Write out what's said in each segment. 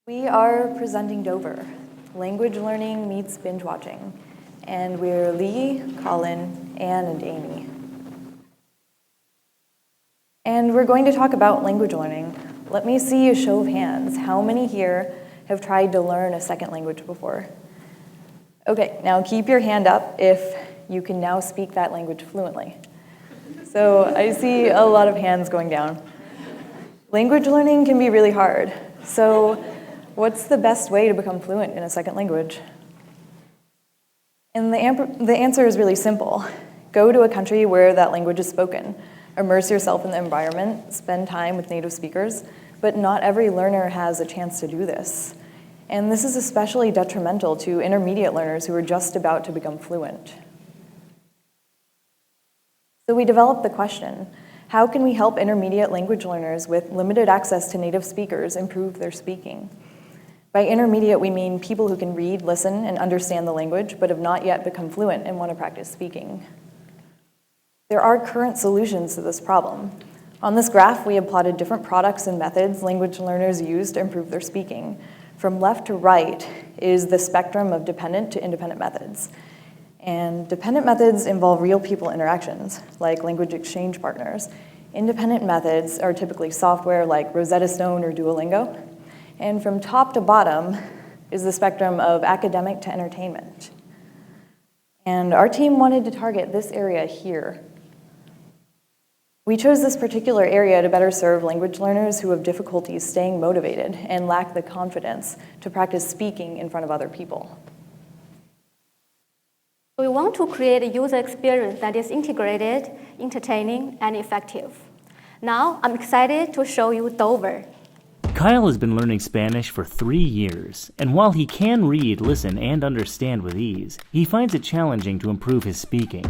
We are presenting Dover, Language Learning Meets Binge Watching, and we're Lee, Colin, Anne, and Amy. And we're going to talk about language learning. Let me see a show of hands. How many here have tried to learn a second language before? Okay, now keep your hand up if you can now speak that language fluently. So I see a lot of hands going down. Language learning can be really hard. So what's the best way to become fluent in a second language? And the answer is really simple. Go to a country where that language is spoken. Immerse yourself in the environment, spend time with native speakers, but not every learner has a chance to do this. And this is especially detrimental to intermediate learners who are just about to become fluent. So we developed the question, how can we help intermediate language learners with limited access to native speakers improve their speaking? By intermediate, we mean people who can read, listen, and understand the language, but have not yet become fluent and want to practice speaking. There are current solutions to this problem. On this graph, we have plotted different products and methods language learners use to improve their speaking. From left to right is the spectrum of dependent to independent methods. And dependent methods involve real people interactions, like language exchange partners. Independent methods are typically software like Rosetta Stone or Duolingo. And from top to bottom is the spectrum of academic to entertainment. And our team wanted to target this area here. We chose this particular area to better serve language learners who have difficulties staying motivated and lack the confidence to practice speaking in front of other people. We want to create a user experience that is integrated, entertaining, and effective. Now, I'm excited to show you Dover. Kyle has been learning Spanish for 3 years, and while he can read, listen, and understand with ease, he finds it challenging to improve his speaking.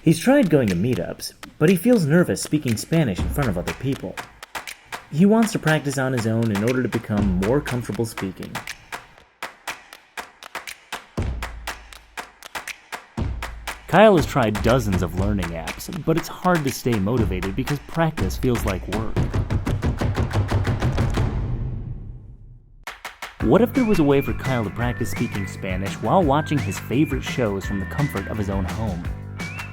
He's tried going to meetups, but he feels nervous speaking Spanish in front of other people. He wants to practice on his own in order to become more comfortable speaking. Kyle has tried dozens of learning apps, but it's hard to stay motivated because practice feels like work. What if there was a way for Kyle to practice speaking Spanish while watching his favorite shows from the comfort of his own home?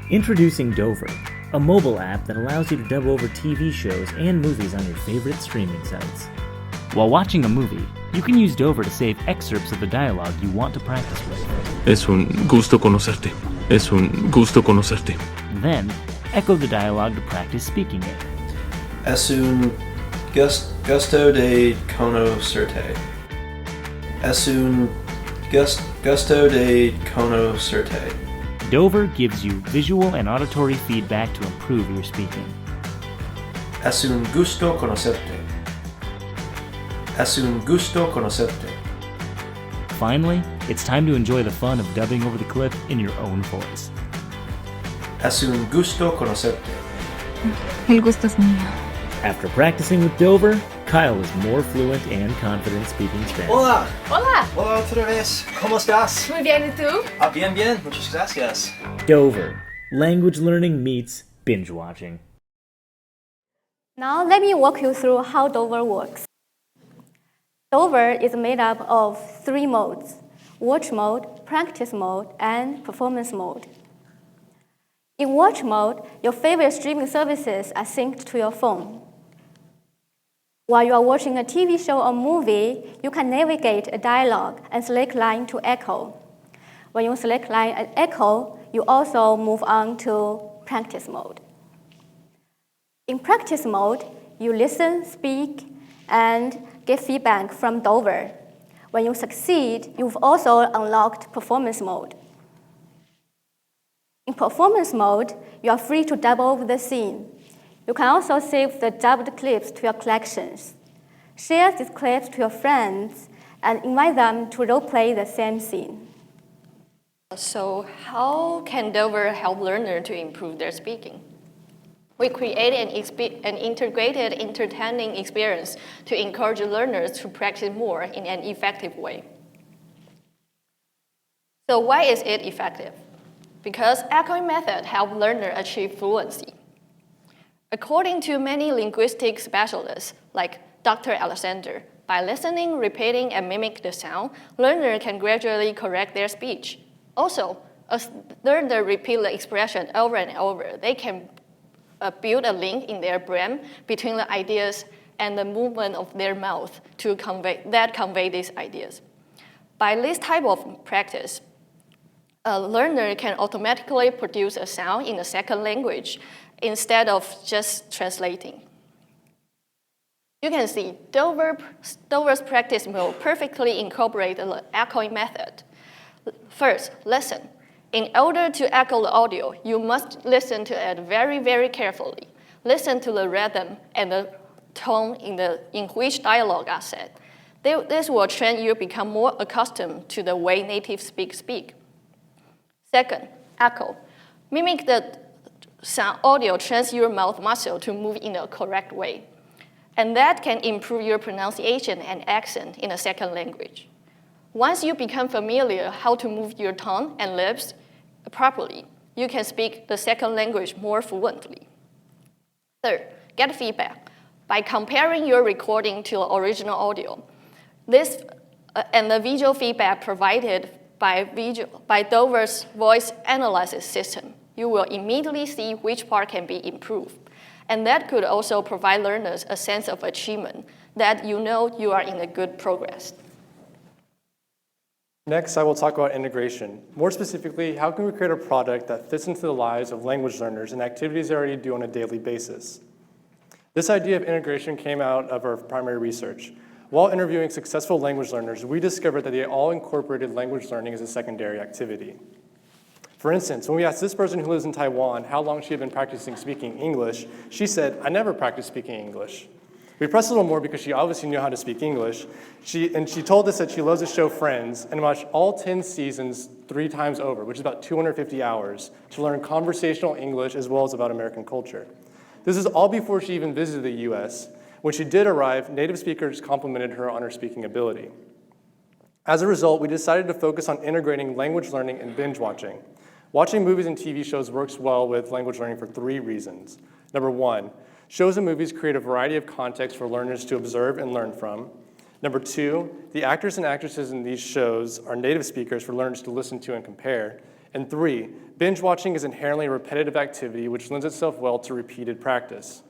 Introducing Dover, a mobile app that allows you to dub over TV shows and movies on your favorite streaming sites. While watching a movie, you can use Dover to save excerpts of the dialogue you want to practice with. Es un gusto conocerte. Es un gusto conocerte. Then, echo the dialogue to practice speaking it. Es un gusto de conocerte. Es un gusto de conocerte. Dover gives you visual and auditory feedback to improve your speaking. Es un gusto conocerte. Es un gusto conocerte. Finally, it's time to enjoy the fun of dubbing over the clip in your own voice. Es un gusto conocerte. El gusto es mío. After practicing with Dover, Kyle is more fluent and confident speaking Spanish. Hola. Hola. Hola otra vez. ¿Cómo estás? Muy bien, ¿y tú? Bien, bien. Muchas gracias. Dover, language learning meets binge watching. Now, let me walk you through how Dover works. Dover is made up of 3 modes: watch mode, practice mode, and performance mode. In watch mode, your favorite streaming services are synced to your phone. While you are watching a TV show or movie, you can navigate a dialogue and select line to echo. When you select line and echo, you also move on to practice mode. In practice mode, you listen, speak, and get feedback from Dover. When you succeed, you've also unlocked performance mode. In performance mode, you are free to dub over the scene. You can also save the dubbed clips to your collections. Share these clips to your friends and invite them to role-play the same scene. So how can Dover help learners to improve their speaking? We created an integrated entertaining experience to encourage learners to practice more in an effective way. So why is it effective? Because echoing method help learners achieve fluency. According to many linguistic specialists, like Dr. Alexander, By listening, repeating, and mimic the sound, learners can gradually correct their speech. Also, as learners repeat the expression over and over, they can build a link in their brain between the ideas and the movement of their mouth to convey these ideas. By this type of practice, a learner can automatically produce a sound in a second language instead of just translating. You can see Dover's practice mode perfectly incorporates the echoing method. First, listen. In order to echo the audio, you must listen to it very, very carefully. Listen to the rhythm and the tone in which dialogue are said. This will train you to become more accustomed to the way native speak. Second, echo. Mimic the sound audio trains your mouth muscle to move in a correct way. And that can improve your pronunciation and accent in a second language. Once you become familiar how to move your tongue and lips properly, you can speak the second language more fluently. Third, get feedback. By comparing your recording to the original audio, this and the visual feedback provided by Dover's voice analysis system, you will immediately see which part can be improved. And that could also provide learners a sense of achievement that you know you are in a good progress. Next, I will talk about integration. More specifically, how can we create a product that fits into the lives of language learners and activities they already do on a daily basis? This idea of integration came out of our primary research. While interviewing successful language learners, we discovered that they all incorporated language learning as a secondary activity. For instance, when we asked this person who lives in Taiwan how long she had been practicing speaking English, she said, "I never practiced speaking English." We pressed a little more because she obviously knew how to speak English. She told us that she loves the show Friends and watched all 10 seasons 3 times over, which is about 250 hours, to learn conversational English as well as about American culture. This is all before she even visited the US. When she did arrive, native speakers complimented her on her speaking ability. As a result, we decided to focus on integrating language learning and binge watching. Watching movies and TV shows works well with language learning for 3 reasons. Number 1, shows and movies create a variety of contexts for learners to observe and learn from. Number 2, the actors and actresses in these shows are native speakers for learners to listen to and compare. And 3, binge watching is inherently a repetitive activity which lends itself well to repeated practice.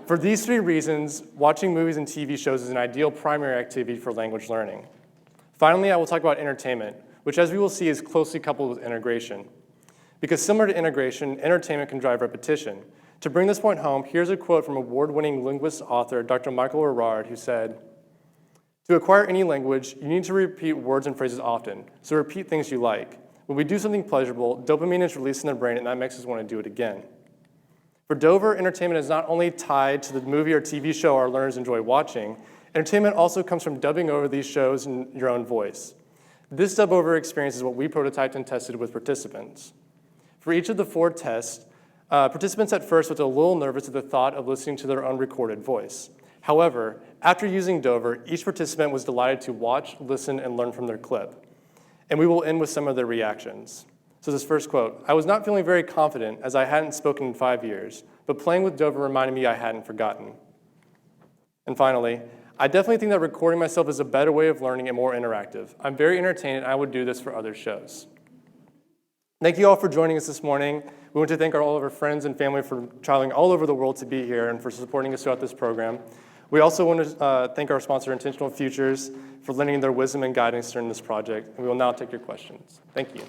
For these 3 reasons, watching movies and TV shows is an ideal primary activity for language learning. Finally, I will talk about entertainment, which as we will see is closely coupled with integration. Because similar to integration, entertainment can drive repetition. To bring this point home, here's a quote from award-winning linguist author Dr. Michael Erard, who said, "To acquire any language, you need to repeat words and phrases often, so repeat things you like. When we do something pleasurable, dopamine is released in the brain and that makes us want to do it again." For Dover, entertainment is not only tied to the movie or TV show our learners enjoy watching, entertainment also comes from dubbing over these shows in your own voice. This dub-over experience is what we prototyped and tested with participants. For each of the 4 tests, participants at first were a little nervous at the thought of listening to their own recorded voice. However, after using Dover, each participant was delighted to watch, listen, and learn from their clip. And we will end with some of their reactions. So this first quote, "I was not feeling very confident as I hadn't spoken in 5 years, but playing with Dover reminded me I hadn't forgotten." And finally, "I definitely think that recording myself is a better way of learning and more interactive. I'm very entertained and I would do this for other shows." Thank you all for joining us this morning. We want to thank all of our friends and family for traveling all over the world to be here and for supporting us throughout this program. We also want to thank our sponsor, Intentional Futures, for lending their wisdom and guidance during this project. And we will now take your questions. Thank you.